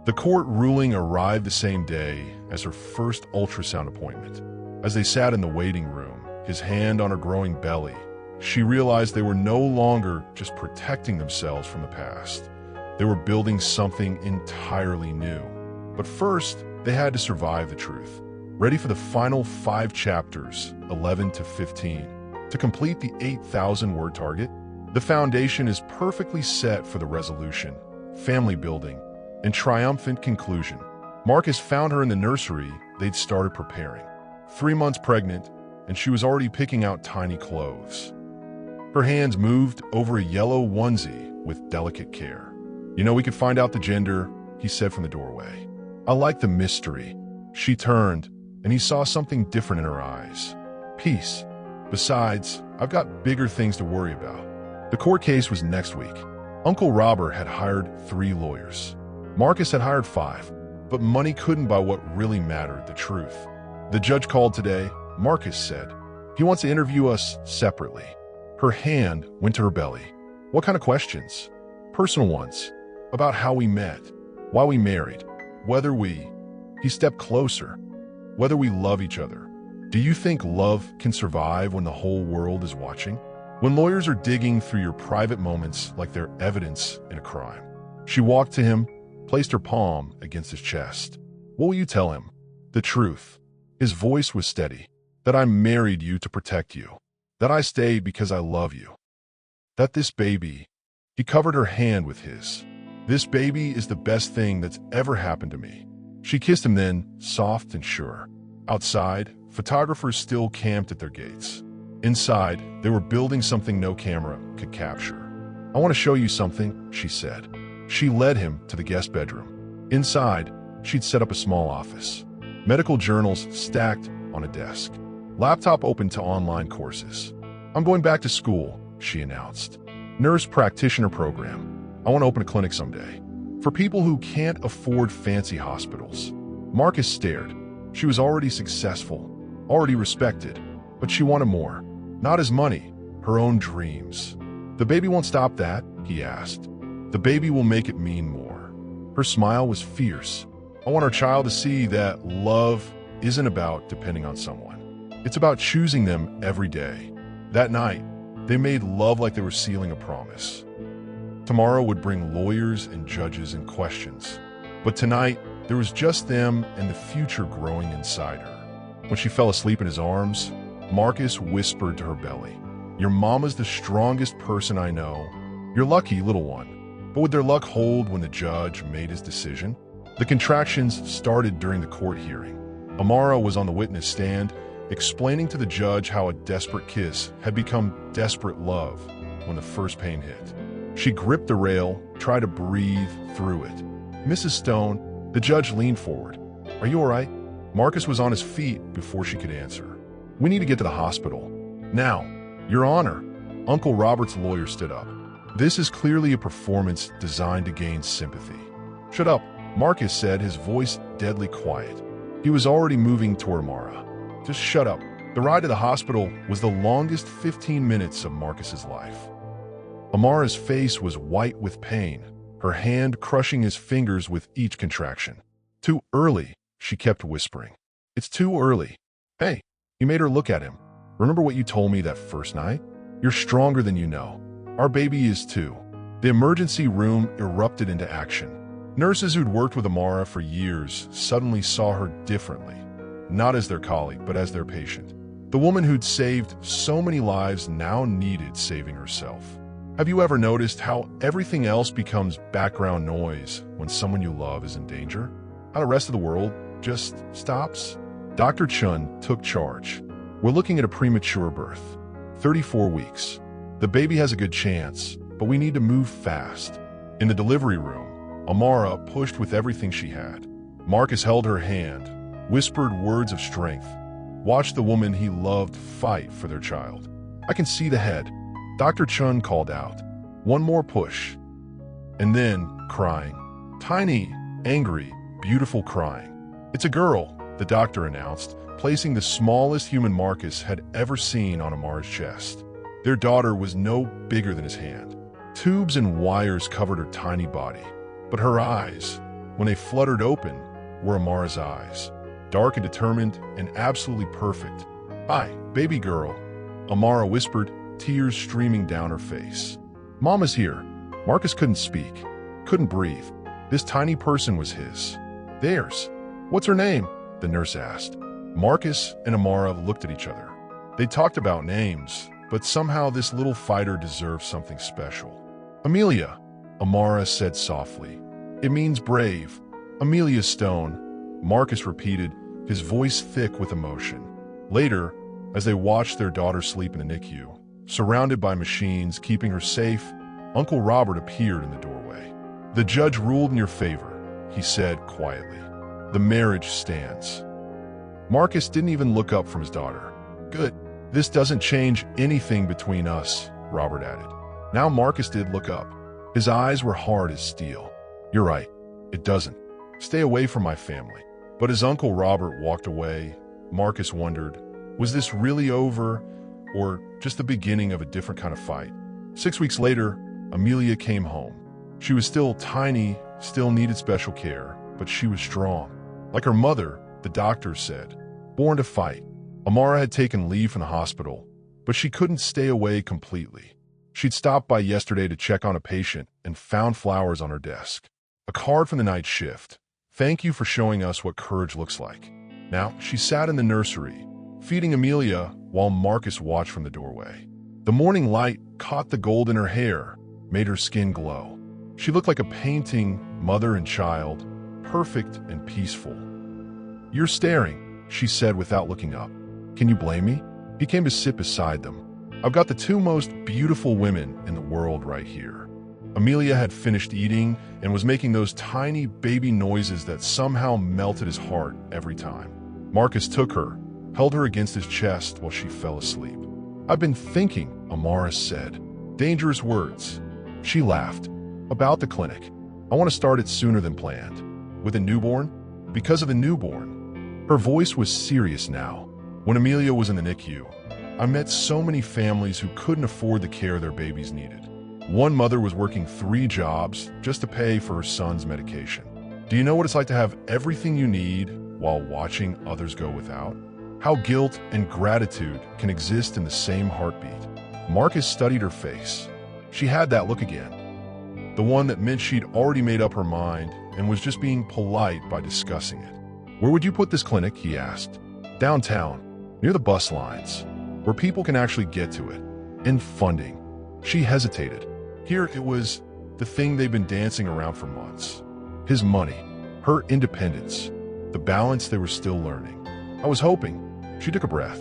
The court ruling arrived the same day as her first ultrasound appointment. As they sat in the waiting room, his hand on her growing belly, she realized they were no longer just protecting themselves from the past. They were building something entirely new. But first, they had to survive the truth. ready for the final 5 chapters, 11 to 15, to complete the 8,000-word target. The foundation is perfectly set for the resolution, family building, and triumphant conclusion. Marcus found her in the nursery they'd started preparing. 3 months pregnant, and she was already picking out tiny clothes. Her hands moved over a yellow onesie with delicate care. "You know, we could find out the gender," he said from the doorway. "I like the mystery." She turned, and he saw something different in her eyes. Peace. "Besides, I've got bigger things to worry about." The court case was next week. Uncle Robert had hired 3 lawyers. Marcus had hired 5, but money couldn't buy what really mattered, the truth. The judge called today. Marcus said, "He wants to interview us separately." Her hand went to her belly. "What kind of questions?" "Personal ones. About how we met, why we married, whether we—" He stepped closer. "Whether we love each other. Do you think love can survive when the whole world is watching? When lawyers are digging through your private moments like they're evidence in a crime?" She walked to him, placed her palm against his chest. "What will you tell him?" "The truth." His voice was steady. "That I married you to protect you. That I stayed because I love you. That this baby—" He covered her hand with his. "This baby is the best thing that's ever happened to me." She kissed him then, soft and sure. Outside, photographers still camped at their gates. Inside, they were building something no camera could capture. "I want to show you something," she said. She led him to the guest bedroom. Inside, she'd set up a small office. Medical journals stacked on a desk. Laptop open to online courses. "I'm going back to school," she announced. "Nurse practitioner program. I want to open a clinic someday. For people who can't afford fancy hospitals." Marcus stared. She was already successful, already respected, but she wanted more. Not his money, her own dreams. "The baby won't stop that?" he asked. "The baby will make it mean more." Her smile was fierce. "I want our child to see that love isn't about depending on someone. It's about choosing them every day." That night, they made love like they were sealing a promise. Tomorrow would bring lawyers and judges and questions. But tonight, there was just them and the future growing inside her. When she fell asleep in his arms, Marcus whispered to her belly, "Your mama's the strongest person I know. You're lucky, little one." But would their luck hold when the judge made his decision? The contractions started during the court hearing. Amara was on the witness stand, explaining to the judge how a desperate kiss had become desperate love when the first pain hit. She gripped the rail, tried to breathe through it. "Mrs. Stone," the judge leaned forward. "Are you all right?" Marcus was on his feet before she could answer. "We need to get to the hospital. Now." "Your Honor." Uncle Robert's lawyer stood up. "This is clearly a performance designed to gain sympathy." "Shut up," Marcus said, his voice deadly quiet. He was already moving toward Amara. "Just shut up." The ride to the hospital was the longest 15 minutes of Marcus's life. Amara's face was white with pain, her hand crushing his fingers with each contraction. "Too early," she kept whispering. "It's too early." "Hey," he made her look at him. "Remember what you told me that first night? You're stronger than you know. Our baby is too." The emergency room erupted into action. Nurses who'd worked with Amara for years suddenly saw her differently, not as their colleague, but as their patient. The woman who'd saved so many lives now needed saving herself. Have you ever noticed how everything else becomes background noise when someone you love is in danger? How the rest of the world just stops? Dr. Chun took charge. "We're looking at a premature birth. 34 weeks. The baby has a good chance, but we need to move fast." In the delivery room, Amara pushed with everything she had. Marcus held her hand, whispered words of strength, watched the woman he loved fight for their child. "I can see the head." Dr. Chun called out. "One more push." And then, crying. Tiny, angry, beautiful crying. "It's a girl," the doctor announced, placing the smallest human Marcus had ever seen on Amara's chest. Their daughter was no bigger than his hand. Tubes and wires covered her tiny body. But her eyes, when they fluttered open, were Amara's eyes. Dark and determined and absolutely perfect. "Hi, baby girl," Amara whispered, tears streaming down her face. "Mama's here." Marcus couldn't speak, couldn't breathe. This tiny person was his. Theirs. "What's her name?" the nurse asked. Marcus and Amara looked at each other. They talked about names, but somehow this little fighter deserved something special. Amelia, Amara said softly. It means brave. Amelia Stone, Marcus repeated, his voice thick with emotion. Later, as they watched their daughter sleep in the NICU, surrounded by machines keeping her safe, Uncle Robert appeared in the doorway. The judge ruled in your favor, he said quietly. The marriage stands. Marcus didn't even look up from his daughter. Good. This doesn't change anything between us, Robert added. Now Marcus did look up. His eyes were hard as steel. You're right. It doesn't. Stay away from my family. But as Uncle Robert walked away, Marcus wondered, was this really over or just the beginning of a different kind of fight? 6 weeks later, Amelia came home. She was still tiny, still needed special care, but she was strong. Like her mother, the doctors said, born to fight. Amara had taken leave from the hospital, but she couldn't stay away completely. She'd stopped by yesterday to check on a patient and found flowers on her desk. A card from the night shift. Thank you for showing us what courage looks like. Now, she sat in the nursery, feeding Amelia while Marcus watched from the doorway. The morning light caught the gold in her hair, made her skin glow. She looked like a painting, mother and child, perfect and peaceful. You're staring, she said without looking up. Can you blame me? He came to sit beside them. I've got the two most beautiful women in the world right here. Amelia had finished eating and was making those tiny baby noises that somehow melted his heart every time. Marcus took her, held her against his chest while she fell asleep. I've been thinking, Amara said. Dangerous words. She laughed. About the clinic. I want to start it sooner than planned. With a newborn? Because of the newborn. Her voice was serious now. When Amelia was in the NICU, I met so many families who couldn't afford the care their babies needed. One mother was working 3 jobs just to pay for her son's medication. Do you know what it's like to have everything you need while watching others go without? How guilt and gratitude can exist in the same heartbeat. Marcus studied her face. She had that look again. The one that meant she'd already made up her mind and was just being polite by discussing it. Where would you put this clinic? He asked. Downtown, near the bus lines, where people can actually get to it. And funding. She hesitated. Here it was, the thing they'd been dancing around for months. His money, her independence, the balance they were still learning. I was hoping, she took a breath.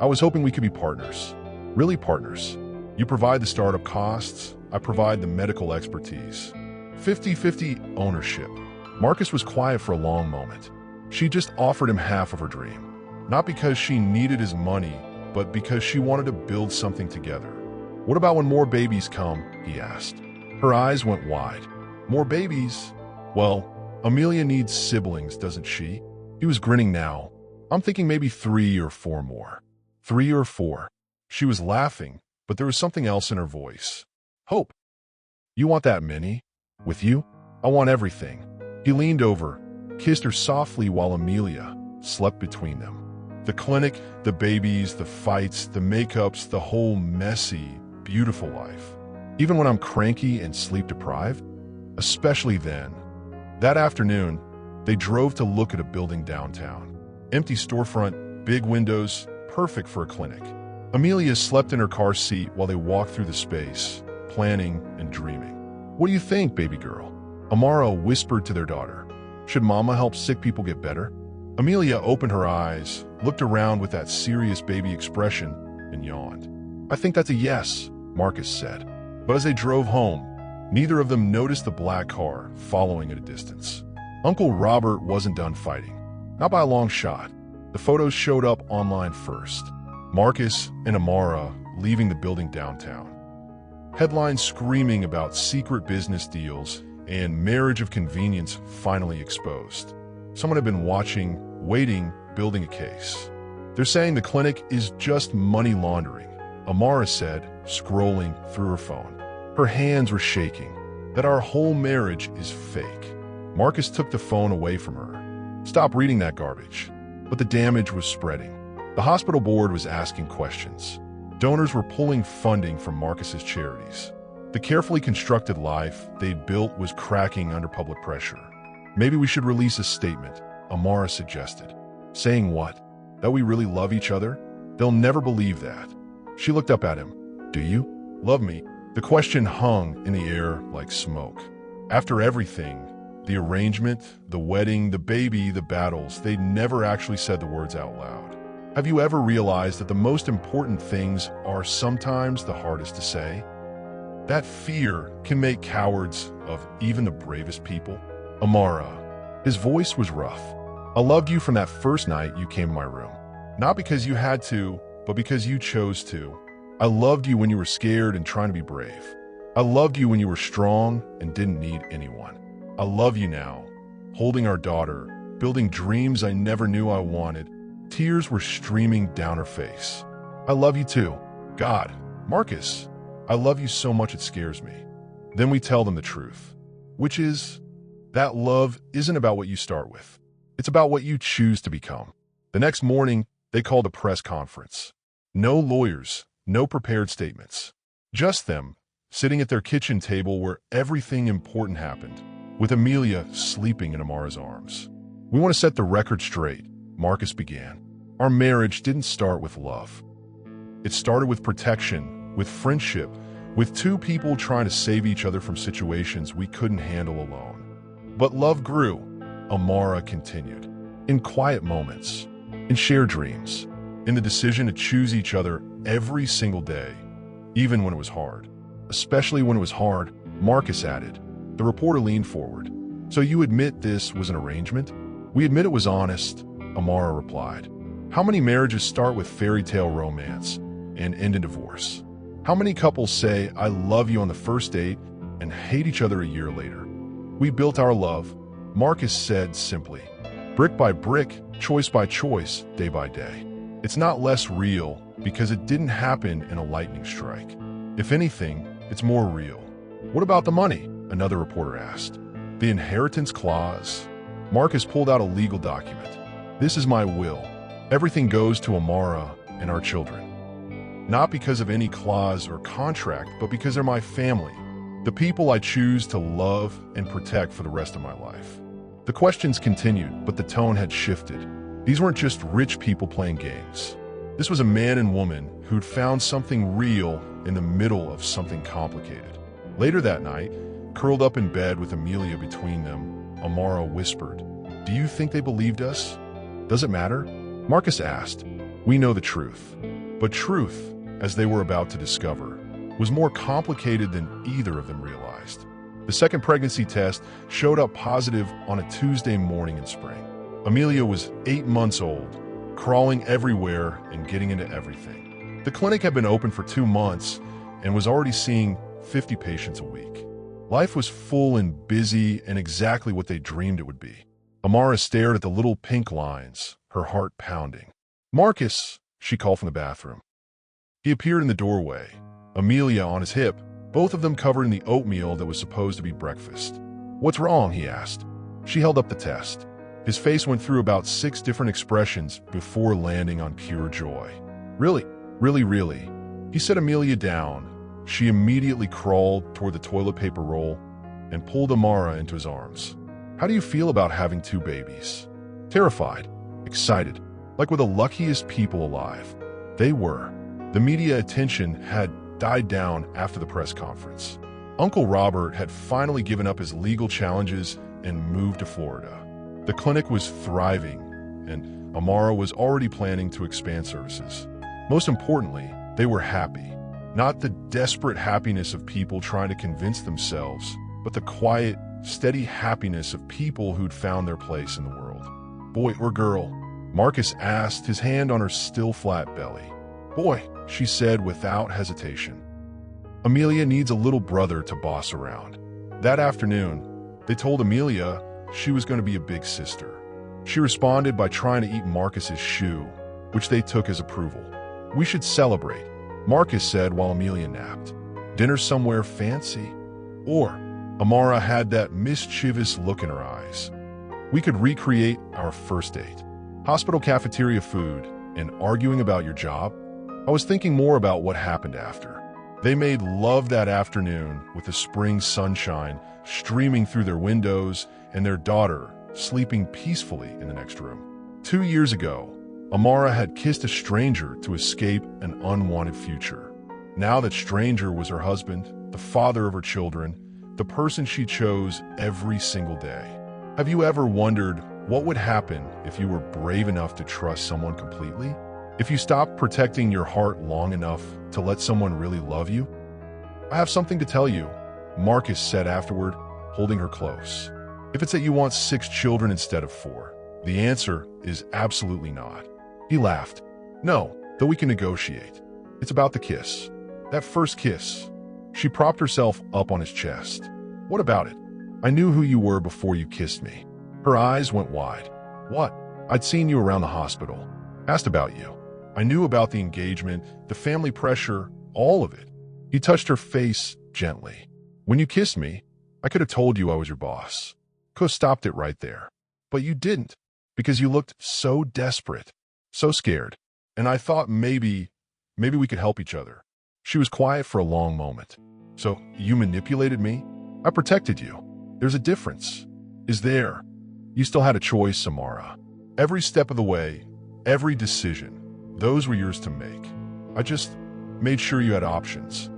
I was hoping we could be partners. Really partners. You provide the startup costs, I provide the medical expertise. 50-50 ownership. Marcus was quiet for a long moment. She just offered him half of her dream. Not because she needed his money, but because she wanted to build something together. What about when more babies come? He asked. Her eyes went wide. More babies? Well, Amelia needs siblings, doesn't she? He was grinning now. I'm thinking maybe 3 or 4 more. 3 or 4. She was laughing, but there was something else in her voice. Hope. You want that many? With you? I want everything. He leaned over, kissed her softly while Amelia slept between them. The clinic, the babies, the fights, the makeups, the whole messy, beautiful life. Even when I'm cranky and sleep-deprived? Especially then. That afternoon, they drove to look at a building downtown. Empty storefront, big windows, perfect for a clinic. Amelia slept in her car seat while they walked through the space, planning and dreaming. What do you think, baby girl? Amara whispered to their daughter. Should mama help sick people get better? Amelia opened her eyes, looked around with that serious baby expression, and yawned. I think that's a yes, Marcus said. But as they drove home, neither of them noticed the black car following at a distance. Uncle Robert wasn't done fighting. Not by a long shot. The photos showed up online first. Marcus and Amara leaving the building downtown. Headlines screaming about secret business deals and marriage of convenience finally exposed. Someone had been watching, waiting, building a case. They're saying the clinic is just money laundering, Amara said, scrolling through her phone. Her hands were shaking. That our whole marriage is fake. Marcus took the phone away from her. Stop reading that garbage. But the damage was spreading. The hospital board was asking questions. Donors were pulling funding from Marcus's charities. The carefully constructed life they'd built was cracking under public pressure. Maybe we should release a statement, Amara suggested. Saying what? That we really love each other? They'll never believe that. She looked up at him. Do you love me? The question hung in the air like smoke. After everything, the arrangement, the wedding, the baby, the battles, they never actually said the words out loud. Have you ever realized that the most important things are sometimes the hardest to say? That fear can make cowards of even the bravest people. Amara. His voice was rough. I loved you from that first night you came to my room. Not because you had to, but because you chose to. I loved you when you were scared and trying to be brave. I loved you when you were strong and didn't need anyone. I love you now, holding our daughter, building dreams I never knew I wanted. Tears were streaming down her face. I love you too. God, Marcus, I love you so much it scares me. Then we tell them the truth, which is that love isn't about what you start with. It's about what you choose to become. The next morning, they called a press conference. No lawyers, no prepared statements. Just them, sitting at their kitchen table where everything important happened, with Amelia sleeping in Amara's arms. We want to set the record straight, Marcus began. Our marriage didn't start with love. It started with protection, with friendship, with two people trying to save each other from situations we couldn't handle alone. But love grew, Amara continued, in quiet moments, in shared dreams, in the decision to choose each other every single day, even when it was hard. Especially when it was hard, Marcus added. The reporter leaned forward. So you admit this was an arrangement? We admit it was honest, Amara replied. How many marriages start with fairy tale romance and end in divorce? How many couples say, I love you on the first date and hate each other a year later? We built our love, Marcus said simply. Brick by brick, choice by choice, day by day. It's not less real because it didn't happen in a lightning strike. If anything, it's more real. What about the money? Another reporter asked. The inheritance clause? Marcus pulled out a legal document. This is my will. Everything goes to Amara and our children. Not because of any clause or contract, but because they're my family. The people I choose to love and protect for the rest of my life. The questions continued, but the tone had shifted. These weren't just rich people playing games. This was a man and woman who'd found something real in the middle of something complicated. Later that night, curled up in bed with Amelia between them, Amara whispered, Do you think they believed us? Does it matter? Marcus asked. We know the truth. But truth, as they were about to discover, was more complicated than either of them realized. The second pregnancy test showed up positive on a Tuesday morning in spring. Amelia was 8 months old, crawling everywhere and getting into everything. The clinic had been open for 2 months and was already seeing 50 patients a week. Life was full and busy and exactly what they dreamed it would be. Amara stared at the little pink lines, her heart pounding. Marcus, she called from the bathroom. He appeared in the doorway, Amelia on his hip, both of them covered in the oatmeal that was supposed to be breakfast. What's wrong? He asked. She held up the test. His face went through about 6 different expressions before landing on pure joy. Really? Really? He set Amelia down. She immediately crawled toward the toilet paper roll and pulled Amara into his arms. How do you feel about having 2 babies? Terrified, excited, like we're the luckiest people alive. They were. The media attention had died down after the press conference. Uncle Robert had finally given up his legal challenges and moved to Florida. The clinic was thriving, and Amara was already planning to expand services. Most importantly, they were happy. Not the desperate happiness of people trying to convince themselves, but the quiet, steady happiness of people who'd found their place in the world. Boy or girl? Marcus asked, his hand on her still flat belly. Boy, she said without hesitation. Amelia needs a little brother to boss around. That afternoon, they told Amelia she was going to be a big sister. She responded by trying to eat Marcus's shoe, which they took as approval. We should celebrate, Marcus said while Amelia napped. Dinner somewhere fancy? Or, Amara had that mischievous look in her eyes. We could recreate our first date. Hospital cafeteria food and arguing about your job? I was thinking more about what happened after. They made love that afternoon with the spring sunshine streaming through their windows and their daughter sleeping peacefully in the next room. 2 years ago, Amara had kissed a stranger to escape an unwanted future. Now that stranger was her husband, the father of her children, the person she chose every single day. Have you ever wondered what would happen if you were brave enough to trust someone completely? If you stopped protecting your heart long enough to let someone really love you? I have something to tell you, Marcus said afterward, holding her close. If it's that you want 6 children instead of 4, the answer is absolutely not. He laughed. No, though we can negotiate. It's about the kiss. That first kiss. She propped herself up on his chest. What about it? I knew who you were before you kissed me. Her eyes went wide. What? I'd seen you around the hospital. Asked about you. I knew about the engagement, the family pressure, all of it. He touched her face gently. When you kissed me, I could have told you I was your boss. Could have stopped it right there. But you didn't, because you looked so desperate, so scared. And I thought maybe we could help each other. She was quiet for a long moment. So you manipulated me? I protected you. There's a difference. Is there? You still had a choice, Samara. Every step of the way, every decision, those were yours to make. I just made sure you had options.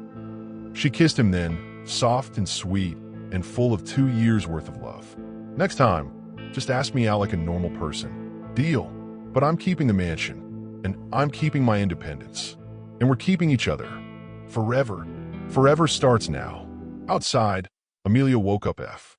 She kissed him then, soft and sweet and full of 2 years worth of love. Next time, just ask me out like a normal person. Deal. But I'm keeping the mansion, and I'm keeping my independence. And we're keeping each other. Forever. Forever starts now. Outside, Amelia woke up F.